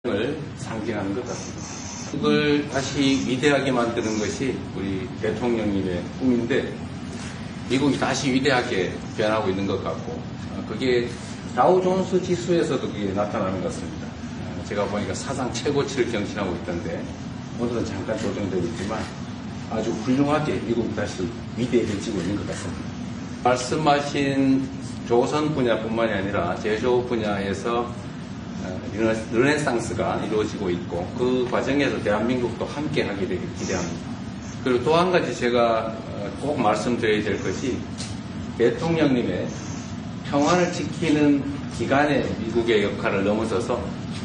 을 상징하는 것 같습니다. 그걸 다시 위대하게 만드는 것이 우리 대통령님의 꿈인데 미국이 다시 위대하게 변하고 있는 것 같고 그게 다우존스 지수에서도 그게 나타나는 것 같습니다. 제가 보니까 사상 최고치를 경신하고 있던데 오늘은 잠깐 조정되고 있지만 아주 훌륭하게 미국이 다시 위대해지고 있는 것 같습니다. 말씀하신 조선 분야뿐만이 아니라 제조 분야에서 르네상스가 이루어지고 있고 그 과정에서 대한민국도 함께 하게 되길 기대합니다. 그리고 또 한 가지 제가 꼭 말씀드려야 될 것이 대통령님의 평화를 지키는 기간의 미국의 역할을 넘어서서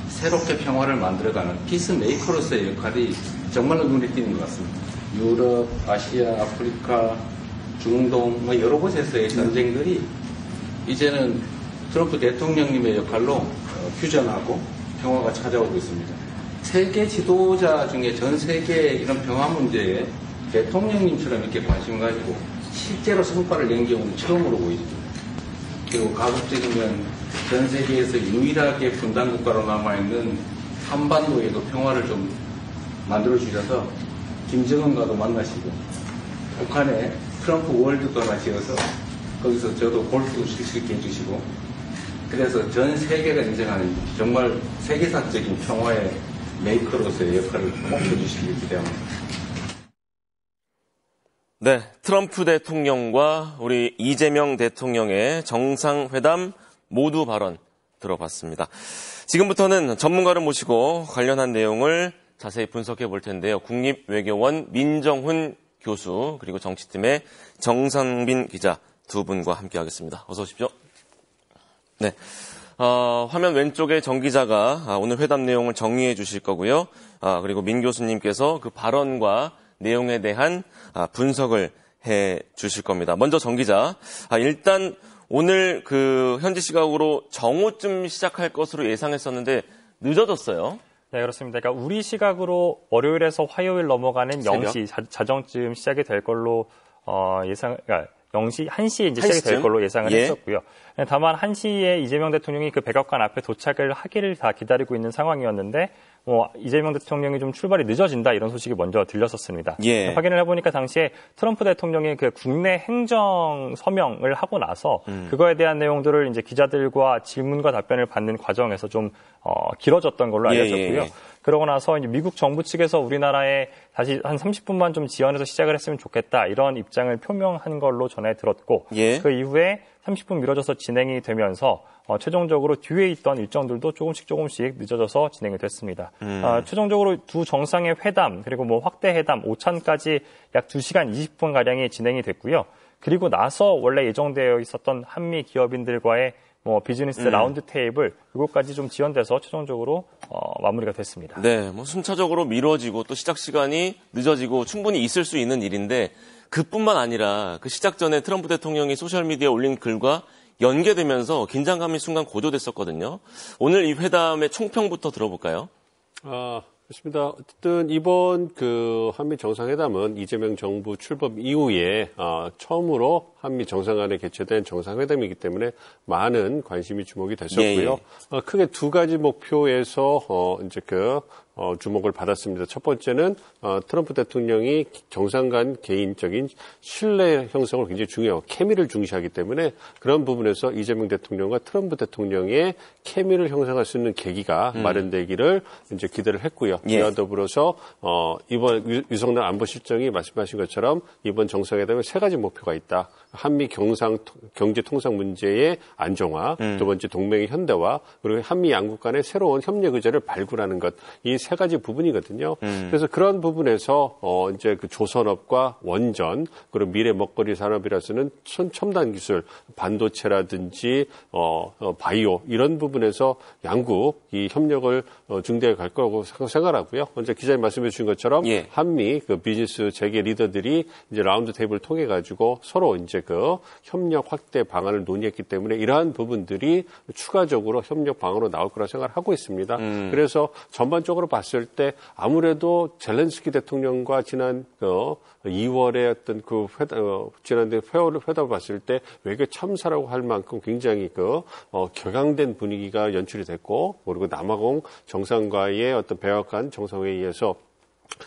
새롭게 평화를 만들어가는 피스메이커로서의 역할이 정말로 눈에 띄는 것 같습니다. 유럽, 아시아, 아프리카, 중동 여러 곳에서의 전쟁들이 이제는 트럼프 대통령님의 역할로 휴전하고 평화가 찾아오고 있습니다. 세계 지도자 중에 전 세계 이런 평화 문제에 대통령님처럼 이렇게 관심 가지고 실제로 성과를 낸 경우는 처음으로 보입니다. 그리고 가급적이면 전 세계에서 유일하게 분단 국가로 남아있는 한반도에도 평화를 좀 만들어주셔서 김정은과도 만나시고 북한에 트럼프 월드도 하나 지어서 거기서 저도 골프도 칠 수 있게 해주시고 그래서 전 세계가 인정하는 정말 세계사적인 평화의 메이커로서의 역할을 꼭 해주시길 기대합니다. 네, 트럼프 대통령과 우리 이재명 대통령의 정상회담 모두 발언 들어봤습니다. 지금부터는 전문가를 모시고 관련한 내용을 자세히 분석해 볼 텐데요. 국립외교원 민정훈 교수 그리고 정치팀의 정상빈 기자 두 분과 함께하겠습니다. 어서 오십시오. 네, 화면 왼쪽에 정 기자가 오늘 회담 내용을 정리해 주실 거고요. 그리고 민 교수님께서 그 발언과 내용에 대한 분석을 해 주실 겁니다. 먼저 정 기자, 일단 오늘 그 현지 시각으로 정오쯤 시작할 것으로 예상했었는데 늦어졌어요. 네, 그렇습니다. 그러니까 우리 시각으로 월요일에서 화요일 넘어가는 0시 자정쯤 시작이 될 걸로 그러니까 0시, 1시에 이제 시작이 될 걸로 예상을 했었고요. 다만 1시에 이재명 대통령이 그 백악관 앞에 도착을 하기를 다 기다리고 있는 상황이었는데 이재명 대통령이 좀 출발이 늦어진다 이런 소식이 먼저 들렸었습니다. 확인을 해보니까 당시에 트럼프 대통령이 그 국내 행정 서명을 하고 나서 그거에 대한 내용들을 이제 기자들과 질문과 답변을 받는 과정에서 좀 길어졌던 걸로 알려졌고요. 그러고 나서 이제 미국 정부 측에서 우리나라에 다시 한 30분만 좀 지연해서 시작을 했으면 좋겠다 이런 입장을 표명한 걸로 전해 들었고 그 이후에 30분 미뤄져서 진행이 되면서 최종적으로 뒤에 있던 일정들도 조금씩 늦어져서 진행이 됐습니다. 최종적으로 두 정상의 회담 그리고 확대 회담 5차까지 약 2시간 20분 가량이 진행이 됐고요. 그리고 나서 원래 예정되어 있었던 한미 기업인들과의 비즈니스 라운드 테이블 이것까지 좀 지연돼서 최종적으로 마무리가 됐습니다. 네, 순차적으로 미뤄지고 또 시작 시간이 늦어지고 충분히 있을 수 있는 일인데 그뿐만 아니라 그 시작 전에 트럼프 대통령이 소셜미디어에 올린 글과 연계되면서 긴장감이 순간 고조됐었거든요. 오늘 이 회담의 총평부터 들어볼까요? 그렇습니다. 어쨌든 이번 그 한미 정상회담은 이재명 정부 출범 이후에 처음으로 한미 정상 간에 개최된 정상회담이기 때문에 많은 관심이 주목이 됐었고요. 크게 두 가지 목표에서 이제 주목을 받았습니다. 첫 번째는 트럼프 대통령이 정상 간 개인적인 신뢰 형성을 굉장히 중요하고 케미를 중시하기 때문에 그런 부분에서 이재명 대통령과 트럼프 대통령의 케미를 형성할 수 있는 계기가 마련되기를 이제 기대를 했고요. 이와 더불어서 이번 유석열 안보실장이 말씀하신 것처럼 이번 정상회담에 세 가지 목표가 있다. 한미 경제 통상 문제의 안정화, 두 번째 동맹의 현대화, 그리고 한미 양국 간의 새로운 협력 의제를 발굴하는 것. 이 세 가지 부분이거든요. 그래서 그런 부분에서 이제 그 조선업과 원전, 그리고 미래 먹거리 산업이라서는 첨단 기술, 반도체라든지 바이오 이런 부분에서 양국 이 협력을 중대하게 갈 거라고 생각하고요. 먼저 기자님 말씀해 주신 것처럼 한미 그 비즈니스 재계 리더들이 이제 라운드 테이블을 통해 가지고 서로 이제 그 협력 확대 방안을 논의했기 때문에 이러한 부분들이 추가적으로 협력 방안으로 나올 거라 생각을 하고 있습니다. 그래서 전반적으로 봤을 때 아무래도 젤렌스키 대통령과 지난 2월에 어떤 지난해 회담을 봤을 때 외교 참사라고 할 만큼 굉장히 격앙된 분위기가 연출이 됐고, 그리고 남아공 정상과의 어떤 백악관 정상회의에서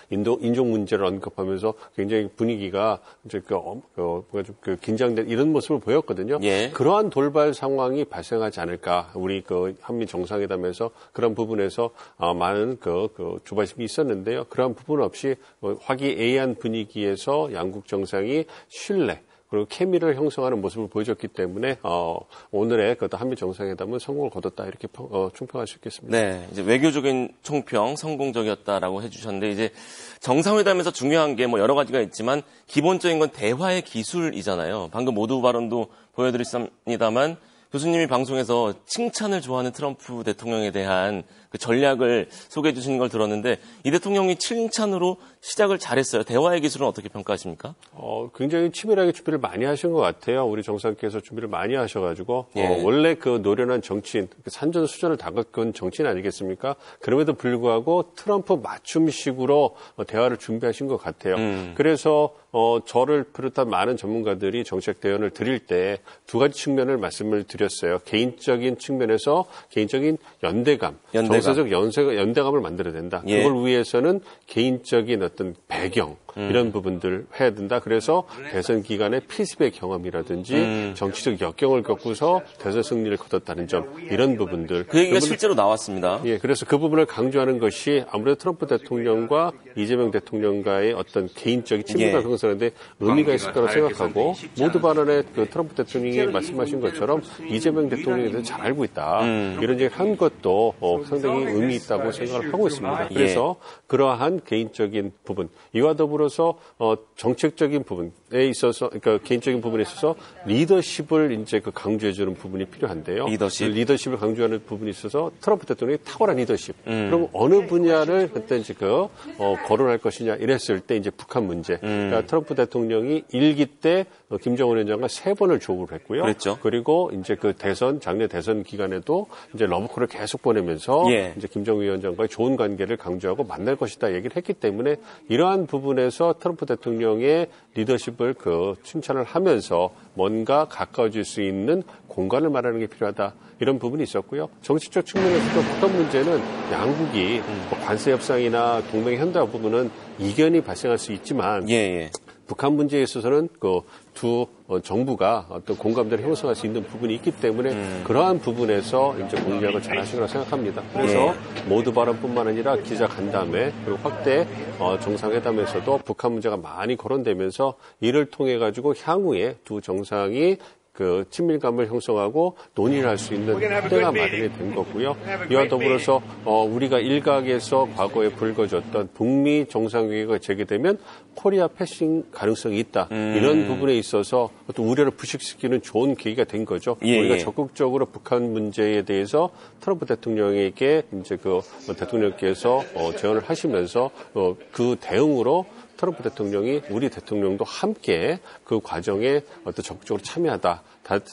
인종 문제를 언급하면서 굉장히 분위기가 이제 뭔가 좀 긴장된 이런 모습을 보였거든요. 예. 그러한 돌발 상황이 발생하지 않을까. 우리 한미 정상회담에서 그런 부분에서 많은 조바심이 있었는데요. 그러한 부분 없이 화기애애한 분위기에서 양국 정상이 신뢰 그리고 케미를 형성하는 모습을 보여줬기 때문에 오늘의 한미 정상회담은 성공을 거뒀다 이렇게 총평할 수 있겠습니다. 네, 이제 외교적인 총평 성공적이었다라고 해주셨는데 이제 정상회담에서 중요한 게 여러 가지가 있지만 기본적인 건 대화의 기술이잖아요. 방금 모두 발언도 보여드렸습니다만 교수님이 방송에서 칭찬을 좋아하는 트럼프 대통령에 대한 그 전략을 소개해 주시는 걸 들었는데 이 대통령이 칭찬으로 시작을 잘했어요. 대화의 기술은 어떻게 평가하십니까? 굉장히 치밀하게 준비를 많이 하신 것 같아요. 우리 정상께서 준비를 많이 하셔가지고 예. 원래 노련한 정치인, 산전수전을 다 겪은 정치인 아니겠습니까? 그럼에도 불구하고 트럼프 맞춤식으로 대화를 준비하신 것 같아요. 그래서 저를 비롯한 많은 전문가들이 정책 대연을 드릴 때 두 가지 측면을 말씀을 드렸어요. 개인적인 측면에서 개인적인 연대감. 정서적 연대감을 만들어야 된다. 예. 그걸 위해서는 개인적인 어떤 배경 이런 부분들 해야 된다. 그래서 대선 기간의 필습의 경험이라든지 정치적 역경을 겪고서 대선 승리를 거뒀다는 점 이런 부분들. 그 얘기가 실제로 나왔습니다. 예, 그래서 그 부분을 강조하는 것이 아무래도 트럼프 대통령과 이재명 대통령과의 어떤 개인적인 친밀감 형성하는데 의미가 있을 거라고 생각하고 모두 발언에 트럼프 대통령이 말씀하신 것처럼 이재명 대통령에 대해서 잘 알고 있다. 이런 얘기를 한 것도 상당히 의미 있다고 생각을 하고 있습니다. 그래서 그러한 개인적인 부분, 이와 더불어서 정책적인 부분에 있어서, 그러니까 개인적인 부분에 있어서 리더십을 이제 강조해주는 부분이 필요한데요. 리더십을 강조하는 부분이 있어서 트럼프 대통령이 탁월한 리더십. 그럼 어느 분야를 그때 이제 거론할 것이냐 이랬을 때 이제 북한 문제. 그러니까 트럼프 대통령이 1기 때 김정은 위원장과 3번을 조우를 했고요. 그랬죠. 그리고 이제 작년 대선 기간에도 이제 러브콜을 계속 보내면서 이제 김정은 위원장과의 좋은 관계를 강조하고 만날 것이다 얘기를 했기 때문에 이러한 부분에서 트럼프 대통령의 리더십을 칭찬을 하면서 뭔가 가까워질 수 있는 공간을 말하는 게 필요하다. 이런 부분이 있었고요. 정치적 측면에서도 북한 문제는 양국이 관세 협상이나 동맹의 현대화 부분은 이견이 발생할 수 있지만 북한 문제에 있어서는 두 정부가 어떤 공감대를 형성할 수 있는 부분이 있기 때문에 그러한 부분에서 이제 공략을 잘 하신 거라고 생각합니다. 그래서 모두 발언뿐만 아니라 기자 간담회 그리고 확대 정상회담에서도 북한 문제가 많이 거론되면서 이를 통해 가지고 향후에 두 정상이 친밀감을 형성하고 논의를 할 수 있는 때가 마련이 된 거고요. 이와 더불어서 우리가 일각에서 과거에 불거졌던 북미 정상회의가 재개되면 코리아 패싱 가능성이 있다. 이런 부분에 있어서 어떤 우려를 부식시키는 좋은 계기가 된 거죠. 우리가 적극적으로 북한 문제에 대해서 트럼프 대통령에게 이제 대통령께서 제언을 하시면서 그 대응으로 트럼프 대통령이 우리 대통령도 함께 그 과정에 어떤 적극적으로 참여하다.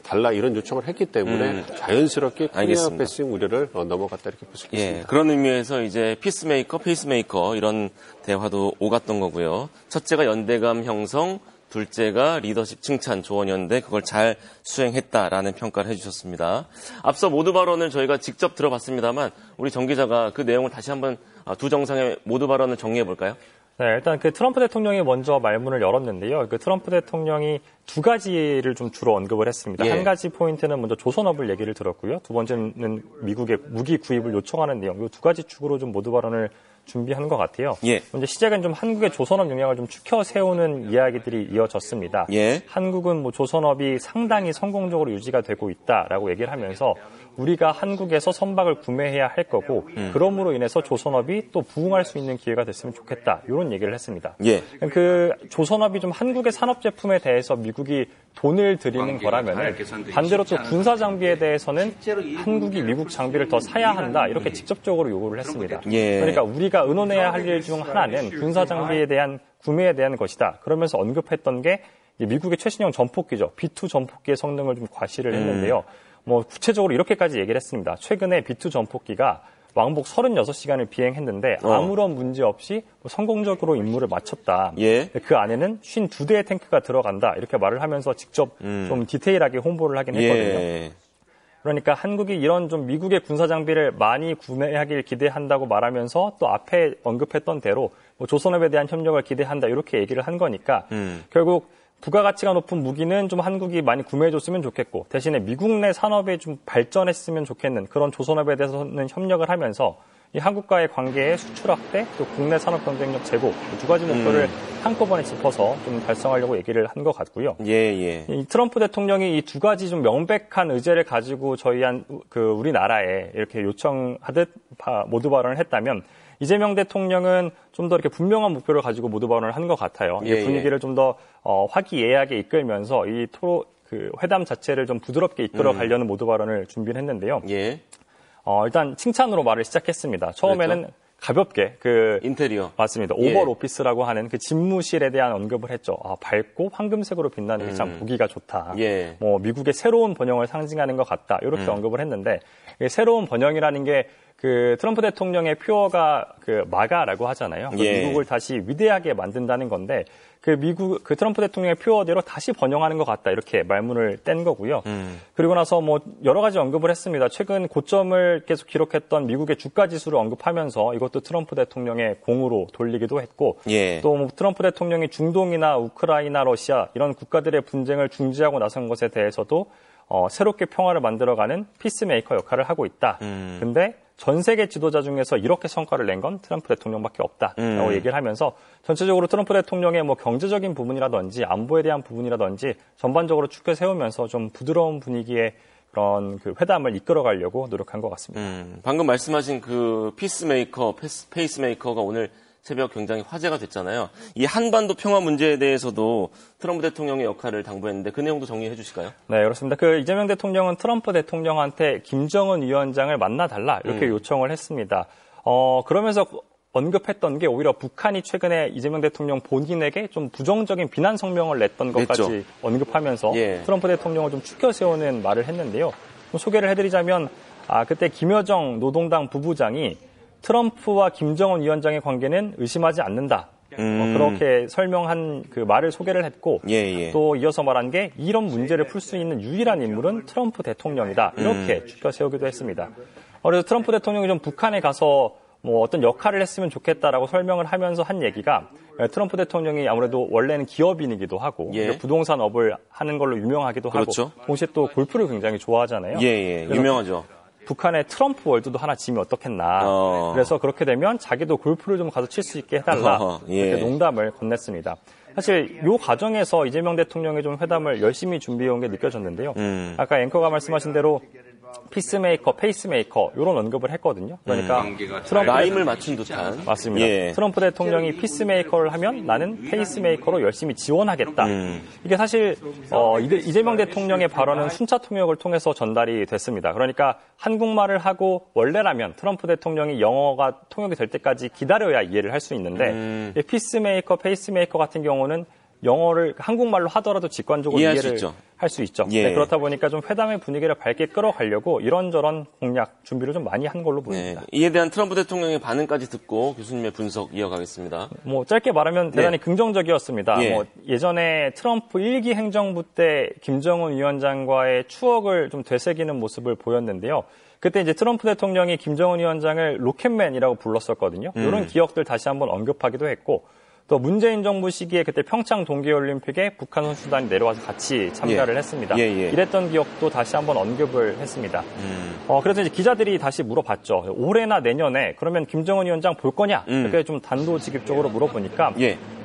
달라 이런 요청을 했기 때문에 자연스럽게 코리아 패싱 우려를 넘어갔다 이렇게 볼 수 있겠습니다. 그런 의미에서 이제 페이스메이커 이런 대화도 오갔던 거고요. 첫째가 연대감 형성, 둘째가 리더십 칭찬, 조언연대 그걸 잘 수행했다라는 평가를 해주셨습니다. 앞서 모두 발언을 저희가 직접 들어봤습니다만 우리 정 기자가 그 내용을 다시 한번 두 정상의 모두 발언을 정리해 볼까요? 네, 일단 트럼프 대통령이 먼저 말문을 열었는데요. 트럼프 대통령이 두 가지를 좀 주로 언급을 했습니다. 한 가지 포인트는 먼저 조선업을 얘기를 들었고요. 두 번째는 미국의 무기 구입을 요청하는 내용. 이 두 가지 축으로 좀 모두 발언을 준비한 것 같아요. 먼저 시작은 좀 한국의 조선업 영향을 좀 추켜 세우는 이야기들이 이어졌습니다. 한국은 조선업이 상당히 성공적으로 유지가 되고 있다라고 얘기를 하면서 우리가 한국에서 선박을 구매해야 할 거고 그럼으로 인해서 조선업이 또 부흥할 수 있는 기회가 됐으면 좋겠다. 이런 얘기를 했습니다. 조선업이 좀 한국의 산업 제품에 대해서 미국이 돈을 들이는 거라면 반대로 또 군사 장비에 대해서는 한국이 미국 장비를 더 사야 한다. 이렇게 직접적으로 요구를 했습니다. 그러니까 우리가 의논해야 할 일 중 하나는 군사 장비에 대한 구매에 대한 것이다. 그러면서 언급했던 게 미국의 최신형 전폭기죠. B2 전폭기의 성능을 좀 과시를 했는데요. 뭐 구체적으로 이렇게까지 얘기를 했습니다. 최근에 B2 전폭기가 왕복 36시간을 비행했는데 아무런 문제 없이 성공적으로 임무를 마쳤다. 예. 그 안에는 52대의 탱크가 들어간다. 이렇게 말을 하면서 직접 좀 디테일하게 홍보를 하긴 했거든요. 예. 그러니까 한국이 이런 좀 미국의 군사 장비를 많이 구매하길 기대한다고 말하면서 또 앞에 언급했던 대로 뭐 조선업에 대한 협력을 기대한다. 이렇게 얘기를 한 거니까 결국 부가가치가 높은 무기는 좀 한국이 많이 구매해줬으면 좋겠고 대신에 미국 내 산업에 좀 발전했으면 좋겠는 그런 조선업에 대해서는 협력을 하면서 이 한국과의 관계의 수출 확대 또 국내 산업 경쟁력 제고 두 가지 목표를 한꺼번에 짚어서 좀 달성하려고 얘기를 한 것 같고요. 예. 이 트럼프 대통령이 이 두 가지 좀 명백한 의제를 가지고 우리나라에 이렇게 요청하듯 모두 발언을 했다면 이재명 대통령은 좀 더 이렇게 분명한 목표를 가지고 모두 발언을 한 것 같아요. 분위기를 좀 더 화기애애하게 이끌면서 회담 자체를 좀 부드럽게 이끌어 가려는 모두 발언을 준비를 했는데요. 예. 일단 칭찬으로 말을 시작했습니다. 처음에는 그랬죠? 가볍게 인테리어 맞습니다. 오벌 오피스라고 하는 그 집무실에 대한 언급을 했죠. 밝고 황금색으로 빛나는 게 참 보기가 좋다. 예. 뭐 미국의 새로운 번영을 상징하는 것 같다. 이렇게 언급을 했는데 새로운 번영이라는 게 그 트럼프 대통령의 표어가 그 마가라고 하잖아요. 예. 미국을 다시 위대하게 만든다는 건데 그 트럼프 대통령의 표어대로 다시 번영하는 것 같다. 이렇게 말문을 뗀 거고요. 그리고 나서 뭐 여러 가지 언급을 했습니다. 최근 고점을 계속 기록했던 미국의 주가 지수를 언급하면서 이것도 트럼프 대통령의 공으로 돌리기도 했고 또 뭐 트럼프 대통령이 중동이나 우크라이나, 러시아 이런 국가들의 분쟁을 중지하고 나선 것에 대해서도 새롭게 평화를 만들어가는 피스메이커 역할을 하고 있다. 근데 전 세계 지도자 중에서 이렇게 성과를 낸 건 트럼프 대통령밖에 없다라고 얘기를 하면서 전체적으로 트럼프 대통령의 뭐 경제적인 부분이라든지 안보에 대한 부분이라든지 전반적으로 축켜 세우면서 좀 부드러운 분위기의 그런 그 회담을 이끌어가려고 노력한 것 같습니다. 방금 말씀하신 그 페이스메이커가 오늘 새벽 굉장히 화제가 됐잖아요. 이 한반도 평화 문제에 대해서도 트럼프 대통령의 역할을 당부했는데 그 내용도 정리해 주실까요? 네, 그렇습니다. 그 이재명 대통령은 트럼프 대통령한테 김정은 위원장을 만나달라 이렇게 요청을 했습니다. 그러면서 언급했던 게 오히려 북한이 최근에 이재명 대통령 본인에게 좀 부정적인 비난 성명을 냈던 것까지 언급하면서 트럼프 대통령을 좀 추켜 세우는 말을 했는데요. 좀 소개를 해드리자면 그때 김여정 노동당 부부장이 트럼프와 김정은 위원장의 관계는 의심하지 않는다. 그렇게 설명한 그 말을 소개를 했고 또 이어서 말한 게 이런 문제를 풀 수 있는 유일한 인물은 트럼프 대통령이다. 이렇게 추켜 세우기도 했습니다. 그래서 트럼프 대통령이 좀 북한에 가서 뭐 어떤 역할을 했으면 좋겠다라고 설명을 하면서 한 얘기가 트럼프 대통령이 아무래도 원래는 기업인이기도 하고 부동산업을 하는 걸로 유명하기도 하고 동시에 또 골프를 굉장히 좋아하잖아요. 유명하죠. 북한의 트럼프 월드도 하나 지면 어떻겠나. 그래서 그렇게 되면 자기도 골프를 좀 가서 칠 수 있게 해달라. 이렇게 농담을 건넸습니다. 사실 이 과정에서 이재명 대통령이 좀 회담을 열심히 준비해온 게 느껴졌는데요. 아까 앵커가 말씀하신 대로 피스메이커, 페이스메이커 이런 언급을 했거든요. 그러니까 트럼프 라임을 맞춘 듯한. 맞습니다. 트럼프 대통령이 피스메이커를 하면 나는 페이스메이커로 열심히 지원하겠다. 이게 사실 이재명 대통령의 발언은 순차 통역을 통해서 전달이 됐습니다. 그러니까 한국말을 하고 원래라면 트럼프 대통령이 영어가 통역이 될 때까지 기다려야 이해를 할 수 있는데 피스메이커, 페이스메이커 같은 경우는 영어를 한국말로 하더라도 직관적으로 이해를 할 수 있죠. 네, 그렇다 보니까 좀 회담의 분위기를 밝게 끌어가려고 이런저런 공략 준비를 좀 많이 한 걸로 보입니다. 이에 대한 트럼프 대통령의 반응까지 듣고 교수님의 분석 이어가겠습니다. 뭐 짧게 말하면 대단히 긍정적이었습니다. 뭐 예전에 트럼프 1기 행정부 때 김정은 위원장과의 추억을 좀 되새기는 모습을 보였는데요. 그때 이제 트럼프 대통령이 김정은 위원장을 로켓맨이라고 불렀었거든요. 이런 기억들 다시 한번 언급하기도 했고 또 문재인 정부 시기에 그때 평창 동계올림픽에 북한 선수단이 내려와서 같이 참가를 했습니다. 이랬던 기억도 다시 한번 언급을 했습니다. 그래서 이제 기자들이 다시 물어봤죠. 올해나 내년에 그러면 김정은 위원장 볼 거냐? 이렇게 좀 단도직입적으로 물어보니까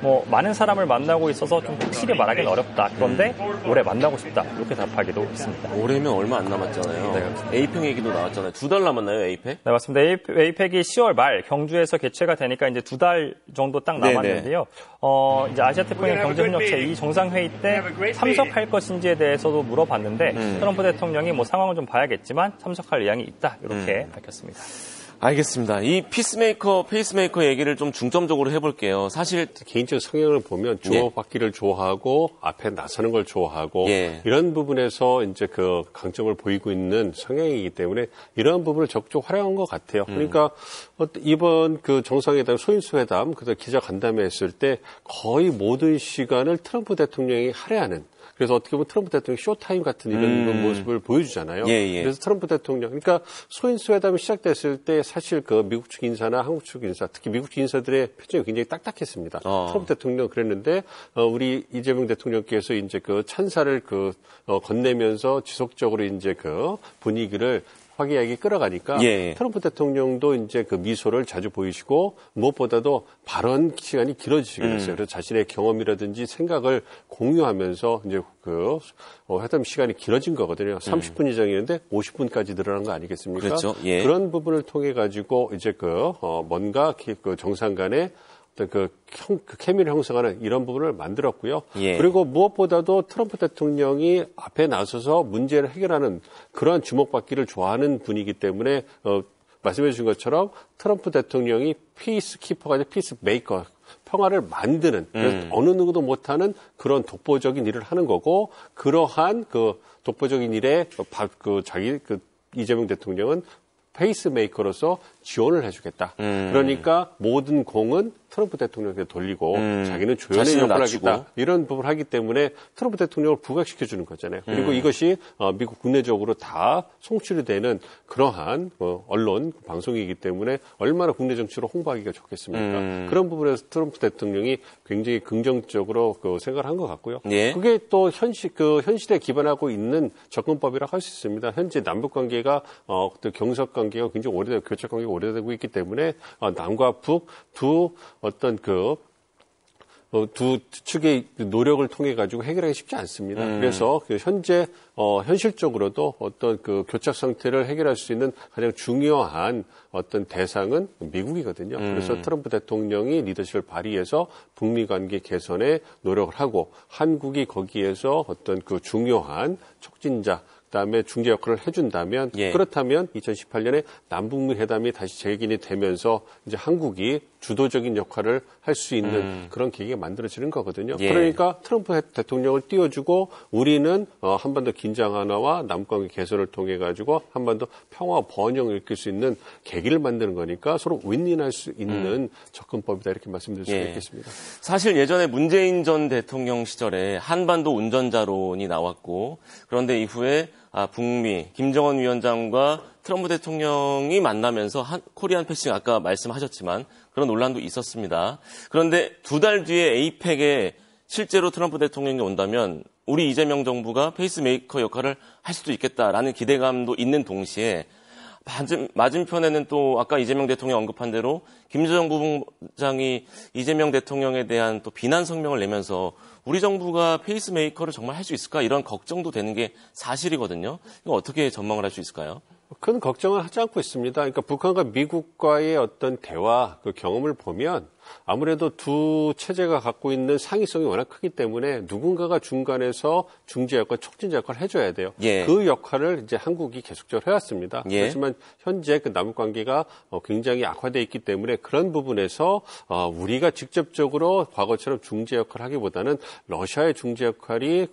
뭐 많은 사람을 만나고 있어서 좀 확실히 말하기는 어렵다. 그런데 올해 만나고 싶다. 이렇게 답하기도 했습니다. 올해면 얼마 안 남았잖아요. 에이펙 얘기도 나왔잖아요. 2달 남았나요, 에이펙? 네, 맞습니다. 에이펙이 10월 말 경주에서 개최가 되니까 이제 2달 정도 딱 남았는데요. 이제 아시아 태평양 경제협력체 이 정상회의 때 참석할 것인지에 대해서도 물어봤는데 트럼프 대통령이 뭐 상황을 좀 봐야겠지만 참석할 의향이 있다 이렇게 밝혔습니다. 알겠습니다. 이 페이스메이커 얘기를 좀 중점적으로 해볼게요. 사실 개인적 성향을 보면 주목받기를 좋아하고 앞에 나서는 걸 좋아하고 이런 부분에서 이제 그 강점을 보이고 있는 성향이기 때문에 이러한 부분을 적극 활용한 것 같아요. 그러니까 이번 그 정상회담, 소인수 회담, 그래서 기자간담회 했을 때 거의 모든 시간을 트럼프 대통령이 할애하는. 그래서 어떻게 보면 트럼프 대통령 쇼타임 같은 이런 모습을 보여주잖아요. 그래서 트럼프 대통령, 그러니까 소인수 회담이 시작됐을 때 사실 그 미국 측 인사나 한국 측 인사, 특히 미국 측 인사들의 표정이 굉장히 딱딱했습니다. 트럼프 대통령 그랬는데 우리 이재명 대통령께서 이제 그 찬사를 건네면서 지속적으로 이제 그 분위기를 화기애애하게 끌어가니까 트럼프 대통령도 이제 그 미소를 자주 보이시고 무엇보다도 발언 시간이 길어지게 됐어요. 그래서 자신의 경험이라든지 생각을 공유하면서 이제 회담 시간이 길어진 거거든요. 30분 이상이었는데 50분까지 늘어난 거 아니겠습니까? 그렇죠. 그런 부분을 통해 가지고 이제 뭔가 그 정상 간의 그 케미를 형성하는 이런 부분을 만들었고요. 그리고 무엇보다도 트럼프 대통령이 앞에 나서서 문제를 해결하는 그러한 주목받기를 좋아하는 분이기 때문에 말씀해 주신 것처럼 트럼프 대통령이 피스키퍼가 아니라 피스메이커, 평화를 만드는 그래서 어느 누구도 못하는 그런 독보적인 일을 하는 거고 그러한 그 독보적인 일에 이재명 대통령은 페이스메이커로서 지원을 해주겠다. 그러니까 모든 공은 트럼프 대통령에게 돌리고 자기는 조연의 역할을 하겠다. 이런 부분을 하기 때문에 트럼프 대통령을 부각시켜주는 거잖아요. 그리고 이것이 미국 국내적으로 다 송출이 되는 그러한 언론, 방송이기 때문에 얼마나 국내 정치로 홍보하기가 좋겠습니까? 그런 부분에서 트럼프 대통령이 굉장히 긍정적으로 생각을 한 것 같고요. 그게 또 현실에 기반하고 있는 접근법이라고 할 수 있습니다. 현재 남북 관계가 경석 관계가 굉장히 오래되고 교착 관계가 오래되고 있기 때문에 남과 북 두 어떤 두 측의 노력을 통해 가지고 해결하기 쉽지 않습니다. 그래서 현재 현실적으로도 어떤 교착 상태를 해결할 수 있는 가장 중요한 어떤 대상은 미국이거든요. 그래서 트럼프 대통령이 리더십을 발휘해서 북미 관계 개선에 노력을 하고 한국이 거기에서 어떤 중요한 촉진자 그다음에 중재 역할을 해준다면 그렇다면 2018년에 남북미 회담이 다시 재개인이 되면서 이제 한국이 주도적인 역할을 할 수 있는 그런 계기가 만들어지는 거거든요. 그러니까 트럼프 대통령을 띄워주고 우리는 한반도 긴장 완화와 남북관계 개선을 통해 가지고 한반도 평화 번영을 일으킬 수 있는 계기를 만드는 거니까 서로 윈윈할 수 있는 접근법이다 이렇게 말씀드릴 수 있겠습니다. 사실 예전에 문재인 전 대통령 시절에 한반도 운전자론이 나왔고 그런데 이후에 북미 김정은 위원장과 트럼프 대통령이 만나면서 코리안 패싱 아까 말씀하셨지만 그런 논란도 있었습니다. 그런데 2달 뒤에 에이펙에 실제로 트럼프 대통령이 온다면 우리 이재명 정부가 페이스메이커 역할을 할 수도 있겠다라는 기대감도 있는 동시에 맞은편에는 또 아까 이재명 대통령 언급한 대로 김조정 부부장이 이재명 대통령에 대한 또 비난 성명을 내면서 우리 정부가 페이스메이커를 정말 할 수 있을까 이런 걱정도 되는 게 사실이거든요. 이거 어떻게 전망을 할 수 있을까요? 큰 걱정을 하지 않고 있습니다. 그러니까 북한과 미국과의 어떤 대화, 그 경험을 보면 아무래도 두 체제가 갖고 있는 상위성이 워낙 크기 때문에 누군가가 중간에서 중재 역할, 촉진자 역할을 해줘야 돼요. 그 역할을 이제 한국이 계속적으로 해왔습니다. 그렇지만 현재 그 남북 관계가 굉장히 악화되어 있기 때문에 그런 부분에서 우리가 직접적으로 과거처럼 중재 역할을 하기보다는 러시아의 중재 역할이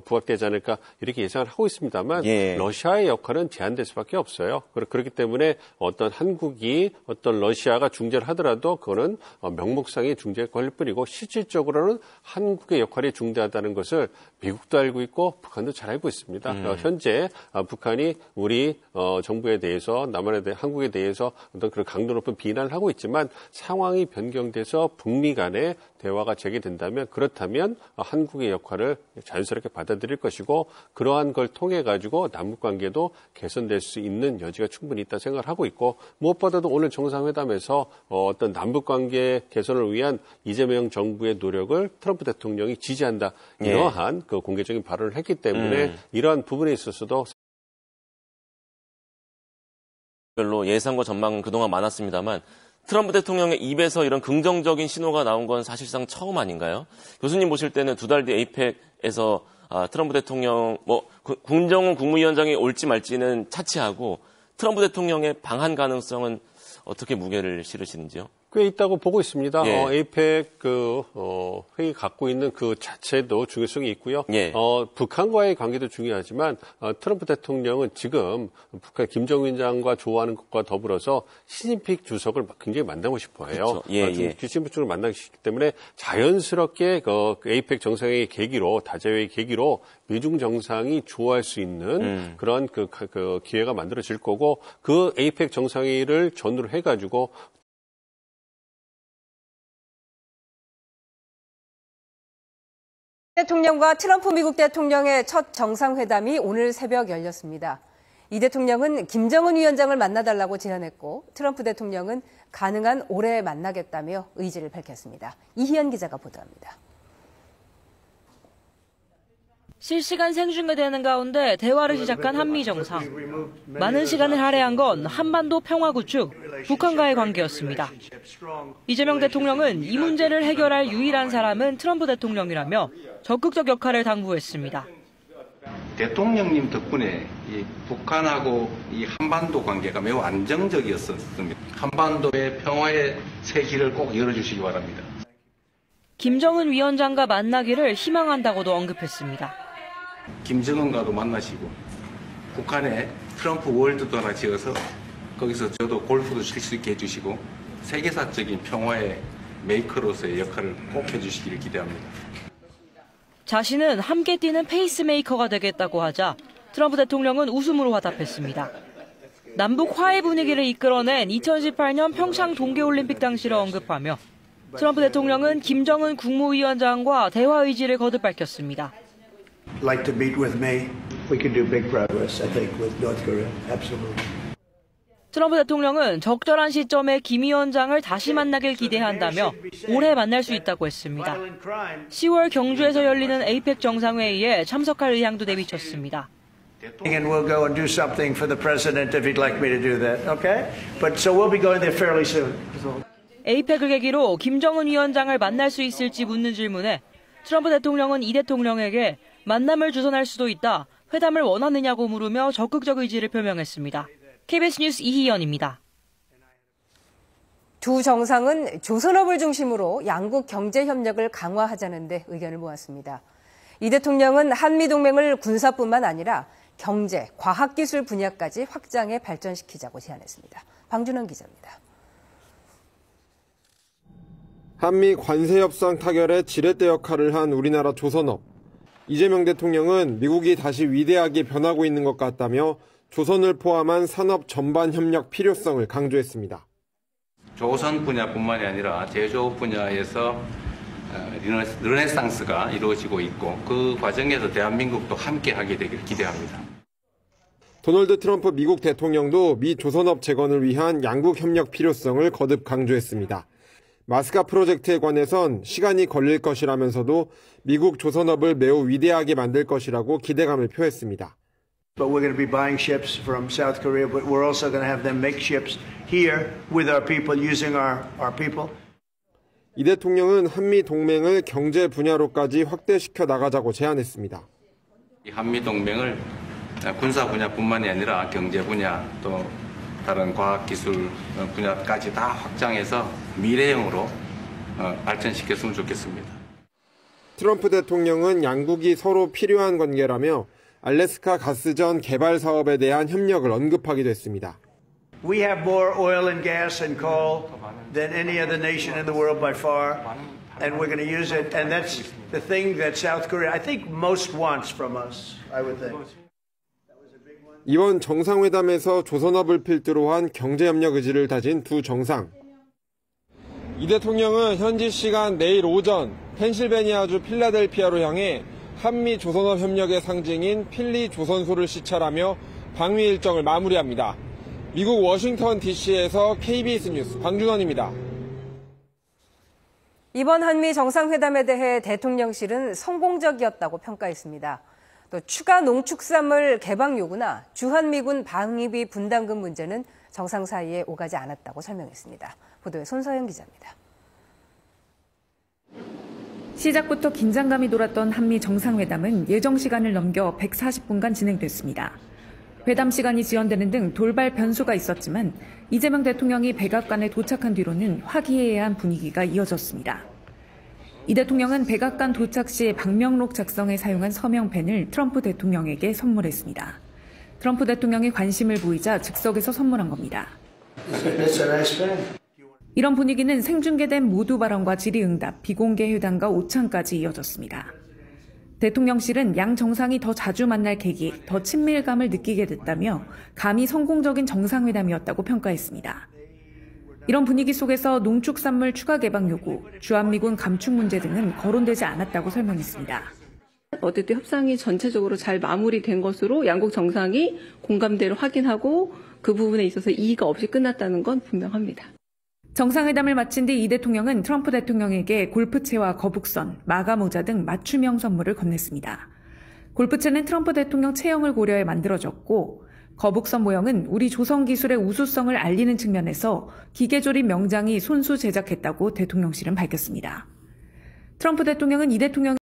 부각되지 않을까 이렇게 예상을 하고 있습니다만 러시아의 역할은 제한될 수밖에 없어요. 그렇기 때문에 어떤 한국이 어떤 러시아가 중재를 하더라도 그거는 명목상의 중재 역할일 뿐이고 실질적으로는 한국의 역할이 중대하다는 것을 미국도 알고 있고 북한도 잘 알고 있습니다. 현재 북한이 우리 정부에 대해서 남한에 대해 한국에 대해서 어떤 그런 강도 높은 비난을 하고 있지만 상황이 변경돼서 북미 간의 대화가 재개된다면 그렇다면 한국의 역할을 자연스럽게 받아들일 것이고 그러한 걸 통해 가지고 남북 관계도 개선될 수 있는 여지가 충분히 있다 생각을 하고 있고 무엇보다도 오늘 정상회담에서 어떤 남북 관계 개선을 위한 이재명 정부의 노력을 트럼프 대통령이 지지한다 이러한 그 공개적인 발언을 했기 때문에 이러한 부분에 있어서도 별로 예상과 전망은 그동안 많았습니다만 트럼프 대통령의 입에서 이런 긍정적인 신호가 나온 건 사실상 처음 아닌가요? 교수님 보실 때는 2달 뒤 에이펙에서 트럼프 대통령, 김정은 국무위원장이 올지 말지는 차치하고 트럼프 대통령의 방한 가능성은 어떻게 무게를 실으시는지요? 꽤 있다고 보고 있습니다. 예. 에이펙 회의 갖고 있는 그 자체도 중요성이 있고요. 예. 북한과의 관계도 중요하지만 트럼프 대통령은 지금 북한 김정은 위원장과 좋아하는 것과 더불어서 시진핑 주석을 굉장히 만나고 싶어해요. 그렇죠. 예, 예. 시진핑 주석을 만나기 쉽기 때문에 자연스럽게 그 에이펙 정상회의 계기로 다자회의 계기로 미중 정상이 좋아할 수 있는 그런 그 기회가 만들어질 거고 그 에이펙 정상회의를 전후로 해가지고 대통령과 트럼프 미국 대통령의 첫 정상회담이 오늘 새벽 열렸습니다. 이 대통령은 김정은 위원장을 만나달라고 제안했고 트럼프 대통령은 가능한 올해 만나겠다며 의지를 밝혔습니다. 이희연 기자가 보도합니다. 실시간 생중계되는 가운데 대화를 시작한 한미 정상. 많은 시간을 할애한 건 한반도 평화 구축, 북한과의 관계였습니다. 이재명 대통령은 이 문제를 해결할 유일한 사람은 트럼프 대통령이라며 적극적 역할을 당부했습니다. 대통령님 덕분에 이 북한하고 이 한반도 관계가 매우 안정적이었습니다. 한반도의 평화의 새 길을 꼭 열어주시기 바랍니다. 김정은 위원장과 만나기를 희망한다고도 언급했습니다. 김정은과도 만나시고 북한에 트럼프 월드도 하나 지어서 거기서 저도 골프도 칠 수 있게 해주시고 세계사적인 평화의 메이커로서의 역할을 꼭 해주시기를 기대합니다. 자신은 함께 뛰는 페이스메이커가 되겠다고 하자 트럼프 대통령은 웃음으로 화답했습니다. 남북 화해 분위기를 이끌어낸 2018년 평창 동계올림픽 당시를 언급하며 트럼프 대통령은 김정은 국무위원장과 대화 의지를 거듭 밝혔습니다. Like to meet with me. We can do big progress, I think, with North Korea. Absolutely. 트럼프 대통령은 적절한 시점에 김 위원장을 다시 만나길 기대한다며 올해 만날 수 있다고 했습니다. 10월 경주에서 열리는 에이펙 정상회의에 참석할 의향도 내비쳤습니다. And we'll go and do something for the president if he'd like me to do that, okay? But so we'll be going there fairly soon. 에이펙을 계기로 김정은 위원장을 만날 수 있을지 묻는 질문에 트럼프 대통령은 이 대통령에게 만남을 주선할 수도 있다, 회담을 원하느냐고 물으며 적극적 의지를 표명했습니다. KBS 뉴스 이희연입니다. 두 정상은 조선업을 중심으로 양국 경제 협력을 강화하자는 데 의견을 모았습니다. 이 대통령은 한미동맹을 군사뿐만 아니라 경제, 과학기술 분야까지 확장해 발전시키자고 제안했습니다. 방준원 기자입니다. 한미 관세 협상 타결에 지렛대 역할을 한 우리나라 조선업. 이재명 대통령은 미국이 다시 위대하게 변하고 있는 것 같다며 조선을 포함한 산업 전반 협력 필요성을 강조했습니다. 조선 분야뿐만이 아니라 제조업 분야에서 르네상스가 이루어지고 있고 그 과정에서 대한민국도 함께하게 되기를 기대합니다. 도널드 트럼프 미국 대통령도 미 조선업 재건을 위한 양국 협력 필요성을 거듭 강조했습니다. 마스카 프로젝트에 관해선 시간이 걸릴 것이라면서도 미국 조선업을 매우 위대하게 만들 것이라고 기대감을 표했습니다. But we're going to be buying ships from South Korea, but we're also going to have them make ships here with our people, using our people. 이 대통령은 한미 동맹을 경제 분야로까지 확대시켜 나가자고 제안했습니다. 이 한미 동맹을 군사 분야뿐만이 아니라 경제 분야 또 다른 과학기술 분야까지 다 확장해서 미래형으로 발전시켰으면 좋겠습니다. 트럼프 대통령은 양국이 서로 필요한 관계라며 알래스카 가스전 개발 사업에 대한 협력을 언급하기도 했습니다. We have more oil and gas and coal than any other nation in the world by far, and we're going to use it. And that's the thing that South Korea, I think, most wants from us, I would think. 이번 정상회담에서 조선업을 필두로 한 경제협력 의지를 다진 두 정상. 이 대통령은 현지 시간 내일 오전 펜실베니아주 필라델피아로 향해 한미 조선업 협력의 상징인 필리 조선소를 시찰하며 방미 일정을 마무리합니다. 미국 워싱턴 DC에서 KBS 뉴스 방준원입니다. 이번 한미 정상회담에 대해 대통령실은 성공적이었다고 평가했습니다. 또 추가 농축산물 개방 요구나 주한미군 방위비 분담금 문제는 정상 사이에 오가지 않았다고 설명했습니다. 보도에 손서영 기자입니다. 시작부터 긴장감이 돌았던 한미 정상회담은 예정 시간을 넘겨 140분간 진행됐습니다. 회담 시간이 지연되는 등 돌발 변수가 있었지만 이재명 대통령이 백악관에 도착한 뒤로는 화기애애한 분위기가 이어졌습니다. 이 대통령은 백악관 도착 시 방명록 작성에 사용한 서명펜을 트럼프 대통령에게 선물했습니다. 트럼프 대통령이 관심을 보이자 즉석에서 선물한 겁니다. 이런 분위기는 생중계된 모두 발언과 질의응답, 비공개 회담과 오찬까지 이어졌습니다. 대통령실은 양 정상이 더 자주 만날 계기, 더 친밀감을 느끼게 됐다며 감히 성공적인 정상회담이었다고 평가했습니다. 이런 분위기 속에서 농축산물 추가 개방 요구, 주한미군 감축 문제 등은 거론되지 않았다고 설명했습니다. 어쨌든 협상이 전체적으로 잘 마무리된 것으로 양국 정상이 공감대를 확인하고 그 부분에 있어서 이의가 없이 끝났다는 건 분명합니다. 정상회담을 마친 뒤 이 대통령은 트럼프 대통령에게 골프채와 거북선, 마가모자 등 맞춤형 선물을 건넸습니다. 골프채는 트럼프 대통령 체형을 고려해 만들어졌고 거북선 모형은 우리 조선 기술의 우수성을 알리는 측면에서 기계조립 명장이 손수 제작했다고 대통령실은 밝혔습니다. 트럼프 대통령은 이 대통령